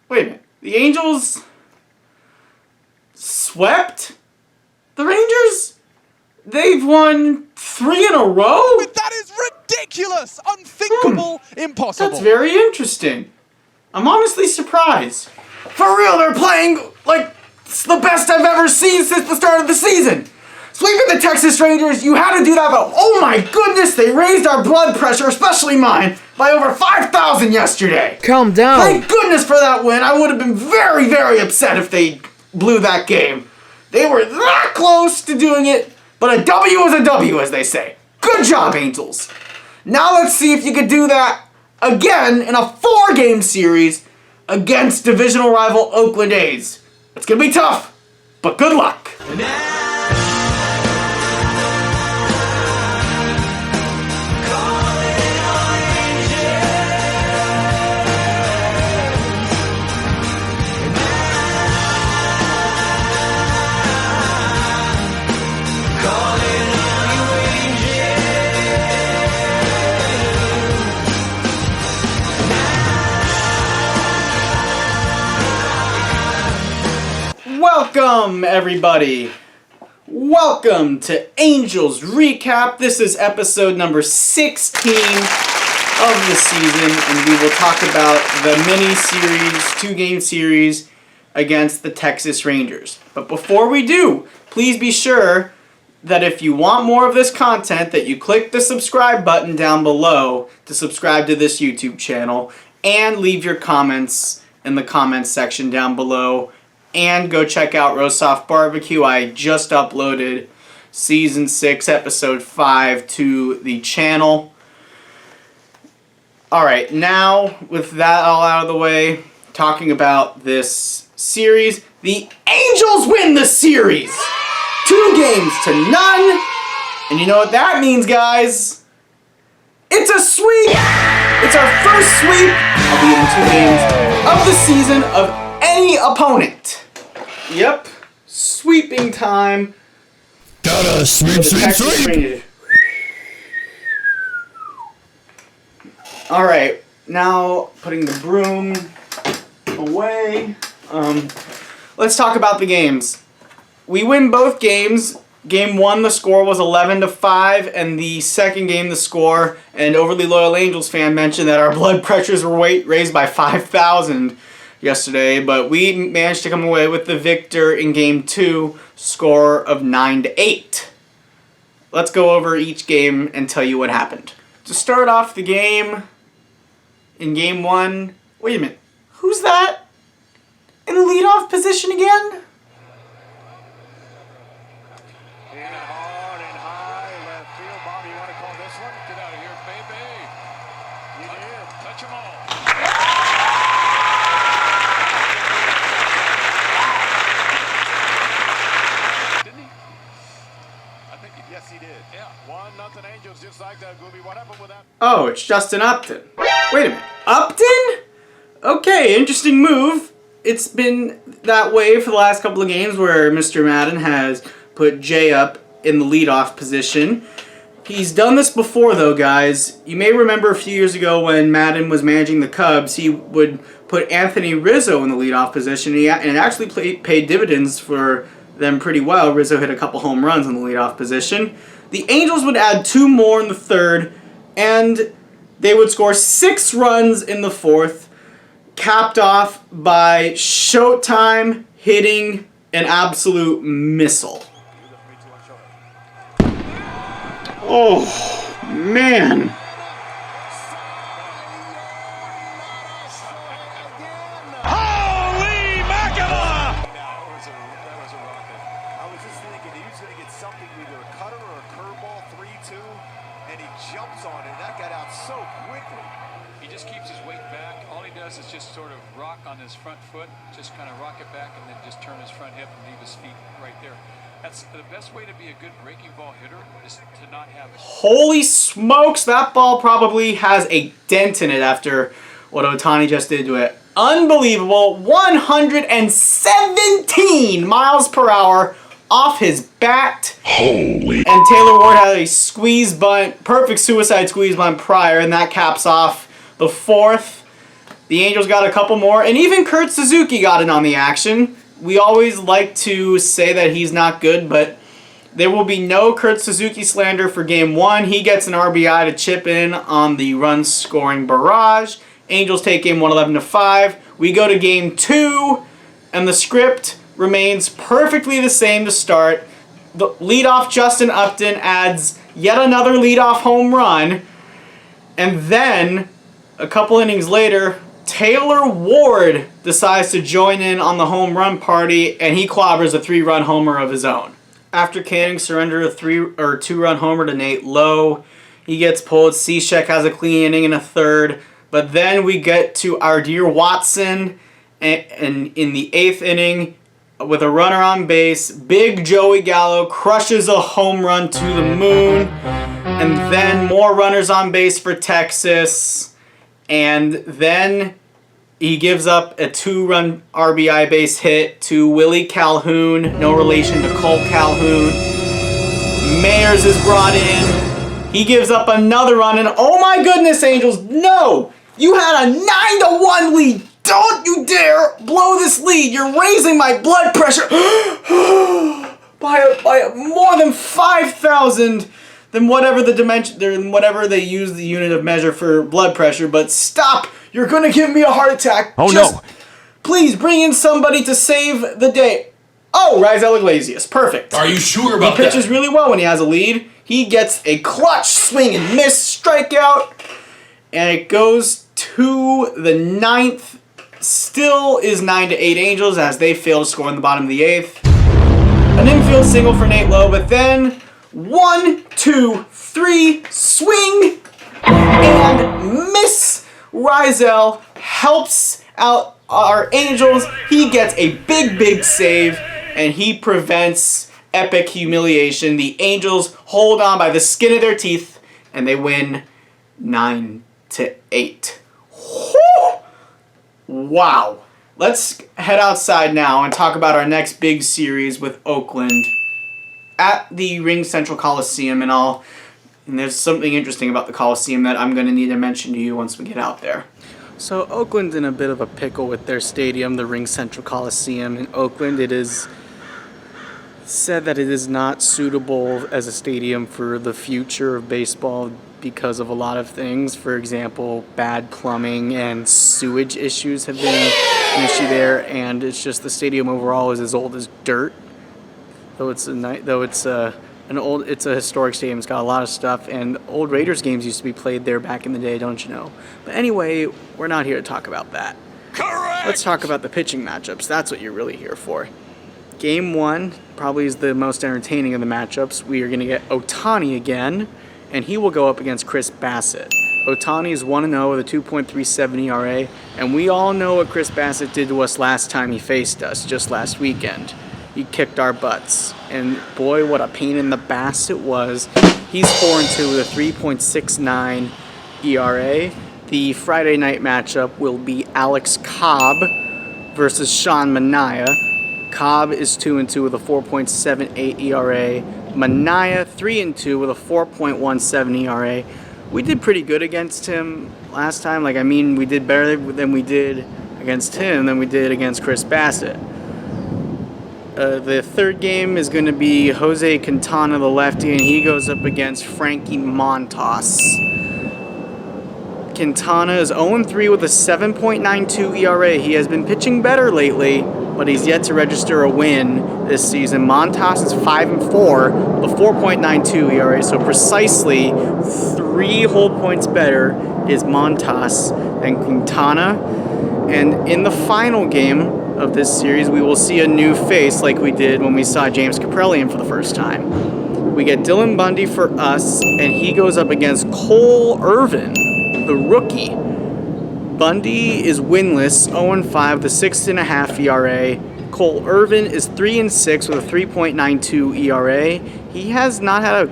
Wait a minute. The Angels swept the Rangers? They've won 3 in a row? That is ridiculous! Unthinkable, impossible. That's very interesting. I'm honestly surprised. For real, they're playing like it's the best I've ever seen since the start of the season. Sweeping the Texas Rangers, you had to do that, but oh my goodness, they raised our blood pressure, especially mine, by over 5,000 yesterday. Calm down. Thank goodness for that win. I would have been very, very upset if they blew that game. They were that close to doing it, but a W is a W, as they say. Good job, Angels. Now let's see if you could do that again in a 4-game series against divisional rival Oakland A's. It's gonna be tough, but good luck. Welcome, everybody. Welcome to Angels Recap. This is episode number 16 of the season, and we will talk about the mini-series, 2-game series against the Texas Rangers. But before we do, please be sure that if you want more of this content, that you click the subscribe button down below to subscribe to this YouTube channel, and leave your comments in the comments section down below. And go check out Roast Off Barbecue. I just uploaded Season 6, Episode 5 to the channel. Alright, now with that all out of the way, talking about this series. The Angels win the series! 2 games to none. And you know what that means, guys? It's a sweep! It's our first sweep, albeit in 2 games, of the season of any opponent. Yep, sweeping time. Gotta sweep, sweep, sweep. Alright, now putting the broom away. Let's talk about the games. We win both games. Game 1, the score was 11-5, and the second game, the score, and Overly Loyal Angels fan mentioned that our blood pressures were raised by 5,000 yesterday, but we managed to come away with the victor in Game 2, score of 9-8. Let's go over each game and tell you what happened. To start off the game, in Game 1, wait a minute, who's that in the leadoff position again? Oh, it's Justin Upton. Wait a minute. Upton? Okay, interesting move. It's been that way for the last couple of games where Mr. Madden has put Jay up in the leadoff position. He's done this before, though, guys. You may remember a few years ago when Madden was managing the Cubs, he would put Anthony Rizzo in the leadoff position, and it actually paid dividends for them pretty well. Rizzo hit a couple home runs in the leadoff position. The Angels would add 2 more in the third, and they would score 6 runs in the fourth, capped off by Showtime hitting an absolute missile. Oh, man. Holy mackerel! That was a rocket. I was just thinking he was going to get something, either a cutter or a curveball, 3-2, and he jumps on it. That got out so quickly. He just keeps his weight back. All he does is just sort of rock on his front foot, just kind of rock it back, and then just turn his front hip and leave his feet right there. That's the best way to be a good breaking ball hitter, is to not have it. Holy smokes, that ball probably has a dent in it after what Ohtani just did to it. Unbelievable. 117 miles per hour off his bat. Holy. And Taylor Ward had a squeeze bunt, perfect suicide squeeze bunt prior, and that caps off the fourth. The Angels got a couple more, and even Kurt Suzuki got in on the action. We always like to say that he's not good, but there will be no Kurt Suzuki slander for Game 1. He gets an RBI to chip in on the run-scoring barrage. Angels take Game 1 11-5. We go to Game 2, and the script remains perfectly the same to start. The leadoff Justin Upton adds yet another leadoff home run, and then a couple innings later, Taylor Ward decides to join in on the home run party, and he clobbers a 3-run homer of his own. After Canning surrendered a 2-run homer to Nate Lowe, he gets pulled. Cishek has a clean inning in a third, but then we get to our dear Watson, and in the 8th inning, with a runner on base, Big Joey Gallo crushes a home run to the moon, and then more runners on base for Texas. And then he gives up a 2-run RBI base hit to Willie Calhoun, no relation to Cole Calhoun. Mayers is brought in. He gives up another run, and oh my goodness, Angels, no! You had a 9-1 lead. Don't you dare blow this lead. You're raising my blood pressure by more than 5,000. Than whatever the dimension, whatever they use the unit of measure for blood pressure. But stop! You're gonna give me a heart attack. Oh no! Please bring in somebody to save the day. Oh, Raisel Iglesias, perfect. Are you sure about He pitches really well when he has a lead. He gets a clutch swing and miss strikeout, and it goes to the 9th. Still is 9-8 Angels as they fail to score in the bottom of the 8th. An infield single for Nate Lowe, but then 1, 2, 3, swing, and miss. Raisel helps out our Angels. He gets a big save, and he prevents epic humiliation. The Angels hold on by the skin of their teeth, and they win 9-8. Whew! Wow. Let's head outside now and talk about our next big series with Oakland at the Ring Central Coliseum, and there's something interesting about the Coliseum that I'm going to need to mention to you once we get out there. So Oakland's in a bit of a pickle with their stadium, the Ring Central Coliseum in Oakland. It is said that it is not suitable as a stadium for the future of baseball because of a lot of things. For example, bad plumbing and sewage issues have been an issue there, and it's just the stadium overall is as old as dirt. It's a historic stadium. It's got a lot of stuff, and old Raiders games used to be played there back in the day, don't you know? But anyway, we're not here to talk about that. Correct! Let's talk about the pitching matchups. That's what you're really here for. Game 1 probably is the most entertaining of the matchups. We are going to get Ohtani again, and he will go up against Chris Bassett. Ohtani is 1-0 with a 2.37 ERA, and we all know what Chris Bassett did to us last time he faced us, just last weekend. He kicked our butts, and boy, what a pain in the bass it was. He's 4-2 with a 3.69 ERA. The Friday night matchup will be Alex Cobb versus Sean Manaea. Cobb is 2-2 with a 4.78 ERA. Manaea 3-2 with a 4.17 ERA. We did pretty good against him last time. We did better than we did against him than we did against Chris Bassett. The third game is going to be José Quintana, the lefty, and he goes up against Frankie Montas. Quintana is 0-3 with a 7.92 ERA. He has been pitching better lately, but he's yet to register a win this season. Montas is 5-4 with a 4.92 ERA, so precisely 3 whole points better is Montas than Quintana. And in the final game of this series, we will see a new face like we did when we saw James Kaprielian for the first time. We get Dylan Bundy for us, and he goes up against Cole Irvin, the rookie. Bundy is winless, 0-5 with a 6.5 ERA. Cole Irvin is 3-6 with a 3.92 ERA. He has not had a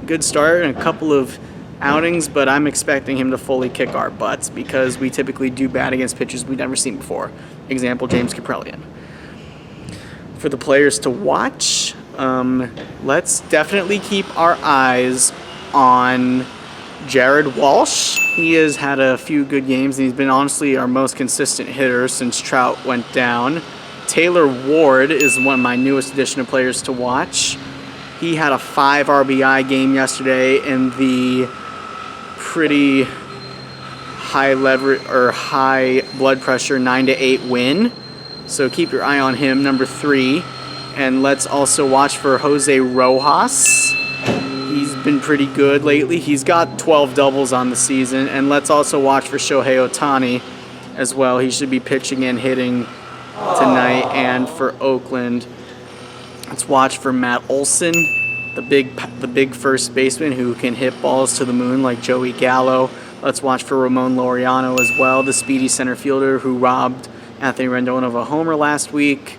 good start in a couple of outings, but I'm expecting him to fully kick our butts because we typically do bad against pitchers we've never seen before. Example, James Kaprielian. For the players to watch, let's definitely keep our eyes on Jared Walsh. He has had a few good games, and he's been honestly our most consistent hitter since Trout went down. Taylor Ward is one of my newest addition of players to watch. He had a 5 RBI game yesterday in the pretty high leverage or high blood pressure 9-8 win. So keep your eye on him, number 3. And let's also watch for José Rojas. He's been pretty good lately. He's got 12 doubles on the season. And let's also watch for Shohei Ohtani as well. He should be pitching and hitting tonight. And for Oakland, let's watch for Matt Olson, the big first baseman who can hit balls to the moon like Joey Gallo. Let's watch for Ramon Laureano as well, the speedy center fielder who robbed Anthony Rendon of a homer last week.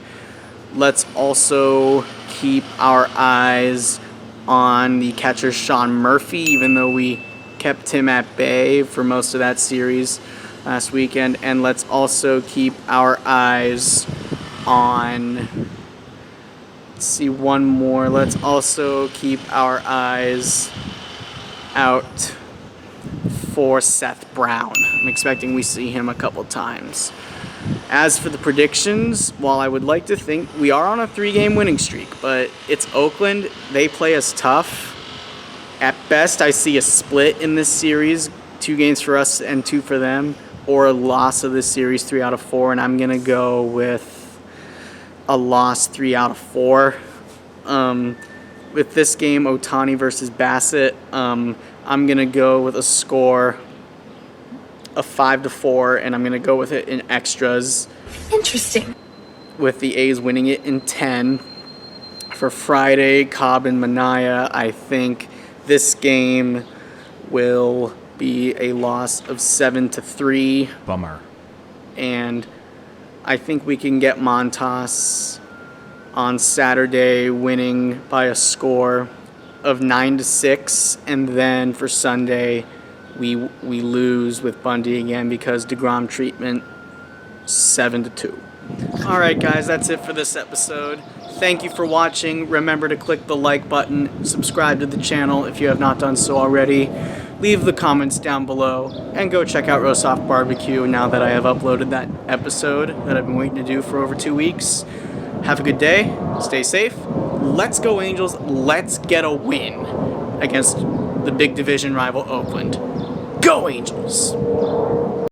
Let's also keep our eyes on the catcher Sean Murphy, even though we kept him at bay for most of that series last weekend. And let's also keep our eyes on, let's see, one more. Let's also keep our eyes out for Seth Brown. I'm expecting we see him a couple times. As for the predictions, while I would like to think we are on a 3-game winning streak, but it's Oakland. They play us tough. At best, I see a split in this series, 2 games for us and 2 for them, or a loss of this series, 3 out of 4, and I'm going to go with a loss 3 out of 4. With this game, Ohtani versus Bassett, I'm going to go with a score of 5-4, and I'm going to go with it in extras. Interesting. With the A's winning it in 10. For Friday, Cobb and Manaea, I think this game will be a loss of 7-3. Bummer. And I think we can get Montas on Saturday winning by a score of 9-6, and then for Sunday we lose with Bundy again because DeGrom treatment, 7-2. All right, guys, that's it for this episode. Thank you for watching. Remember to click the like button, subscribe to the channel if you have not done so already. Leave the comments down below, and go check out Roast Off Barbecue now that I have uploaded that episode that I've been waiting to do for over 2 weeks. Have a good day. Stay safe. Let's go, Angels. Let's get a win against the big division rival Oakland. Go, Angels!